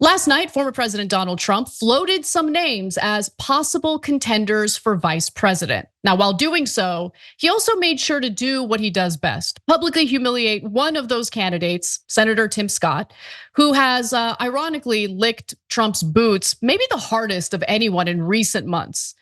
Last night, former President Donald Trump floated some names as possible contenders for vice president. Now, while doing so, he also made sure to do what he does best, publicly humiliate one of those candidates, Senator Tim Scott, who has ironically licked Trump's boots, maybe the hardest of anyone in recent months.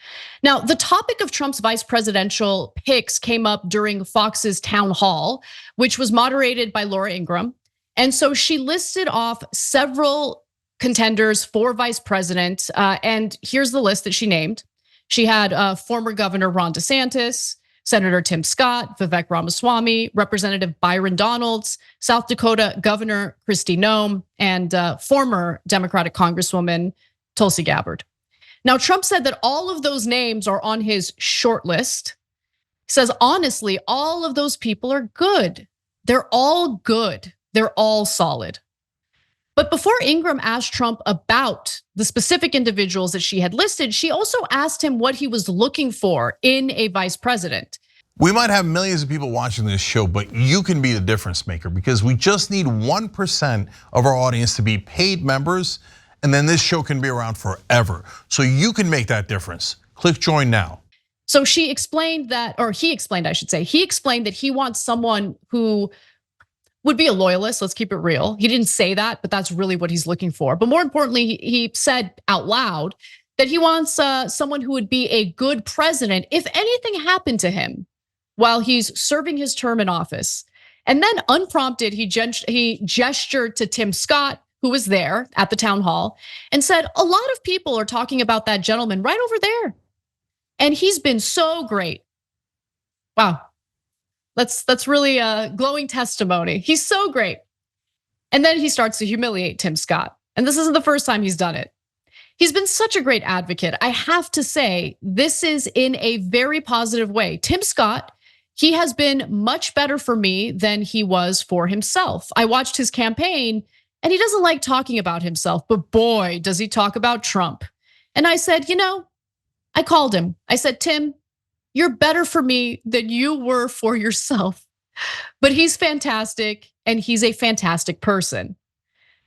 Now, the topic of Trump's vice presidential picks came up during Fox's town hall, which was moderated by Laura Ingraham. And so she listed off several contenders for vice president. And here's the list that she named. She had former Governor Ron DeSantis, Senator Tim Scott, Vivek Ramaswamy, Representative Byron Donalds, South Dakota Governor Kristi Noem, and former Democratic Congresswoman Tulsi Gabbard. Now, Trump said that all of those names are on his short list. He says, honestly, all of those people are good. They're all good. They're all solid. But before Ingraham asked Trump about the specific individuals that she had listed, she also asked him what he was looking for in a vice president. We might have millions of people watching this show, but you can be the difference maker because we just need 1% of our audience to be paid members, and then this show can be around forever. So you can make that difference. Click join now. So she explained that, or he explained, I should say, he explained that he wants someone who would be a loyalist, let's keep it real. He didn't say that, but that's really what he's looking for. But more importantly, he said out loud that he wants someone who would be a good president if anything happened to him while he's serving his term in office. And then unprompted, he gestured to Tim Scott, who was there at the town hall, and said, a lot of people are talking about that gentleman right over there. And he's been so great. Wow. That's really a glowing testimony. He's so great. And then he starts to humiliate Tim Scott. And this isn't the first time he's done it. He's been such a great advocate. I have to say, this is in a very positive way. Tim Scott, he has been much better for me than he was for himself. I watched his campaign and he doesn't like talking about himself, but boy, does he talk about Trump. And I said, I called him. I said, Tim, you're better for me than you were for yourself. But he's fantastic and he's a fantastic person.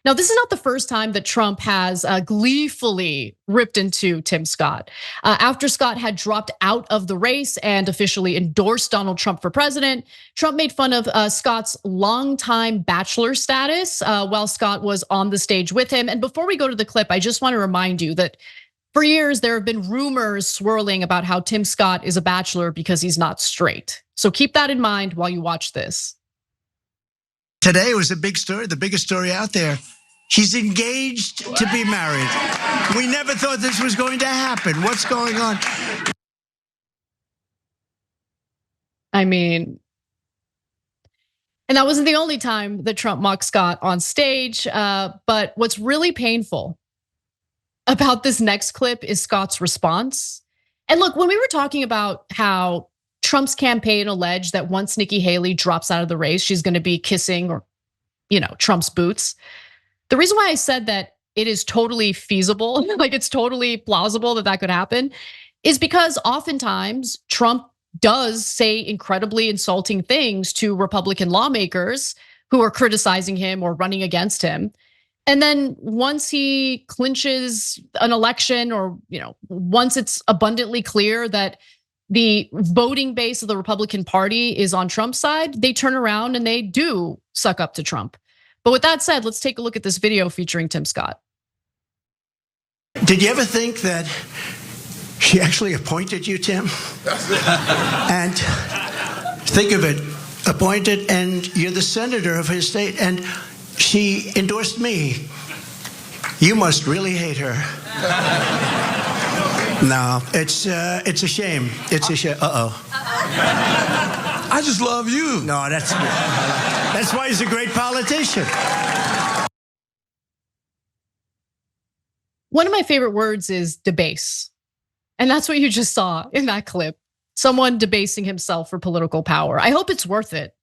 Now, this is not the first time that Trump has gleefully ripped into Tim Scott. After Scott had dropped out of the race and officially endorsed Donald Trump for president, Trump made fun of Scott's longtime bachelor status while Scott was on the stage with him. And before we go to the clip, I just want to remind you that for years, there have been rumors swirling about how Tim Scott is a bachelor because he's not straight. So keep that in mind while you watch this. Today was a big story, the biggest story out there. She's engaged to be married. We never thought this was going to happen. What's going on? I mean, and that wasn't the only time that Trump mocked Scott on stage. But what's really painful about this next clip is Scott's response. And look, when we were talking about how Trump's campaign alleged that once Nikki Haley drops out of the race, she's gonna be kissing or Trump's boots. The reason why I said that it is totally feasible, like it's totally plausible that could happen, is because oftentimes Trump does say incredibly insulting things to Republican lawmakers who are criticizing him or running against him. And then once he clinches an election or, once it's abundantly clear that the voting base of the Republican Party is on Trump's side, they turn around and they do suck up to Trump. But with that said, let's take a look at this video featuring Tim Scott. Did you ever think that she actually appointed you, Tim? And think of it, appointed, and you're the senator of his state, and she endorsed me. You must really hate her. No, it's a shame. It's a shame. I just love you. No, that's why he's a great politician. One of my favorite words is debase. And that's what you just saw in that clip. Someone debasing himself for political power. I hope it's worth it.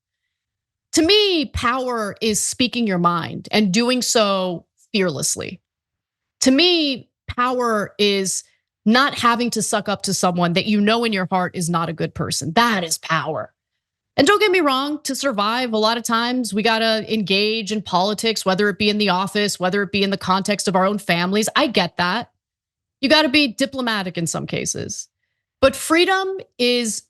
To me, power is speaking your mind and doing so fearlessly. To me, power is not having to suck up to someone that you know in your heart is not a good person. That is power. And don't get me wrong, to survive, a lot of times we gotta engage in politics, whether it be in the office, whether it be in the context of our own families. I get that. You gotta be diplomatic in some cases. But freedom is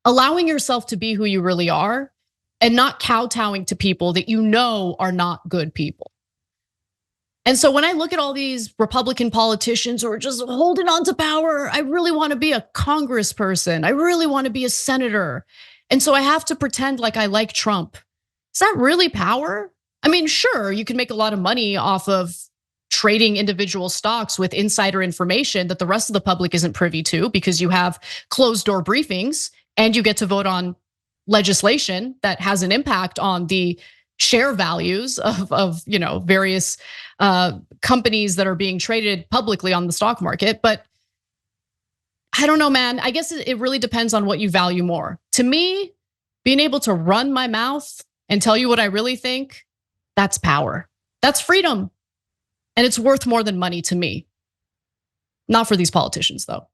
allowing yourself to be who you really are and not kowtowing to people that you know are not good people. And so when I look at all these Republican politicians who are just holding on to power, I really want to be a congressperson. I really want to be a senator. And so I have to pretend like I like Trump. Is that really power? I mean, sure, you can make a lot of money off of trading individual stocks with insider information that the rest of the public isn't privy to because you have closed door briefings and you get to vote on legislation that has an impact on the share values of various companies that are being traded publicly on the stock market. But I don't know, man. I guess it really depends on what you value more. To me, being able to run my mouth and tell you what I really think, that's power. That's freedom. And it's worth more than money to me. Not for these politicians, though.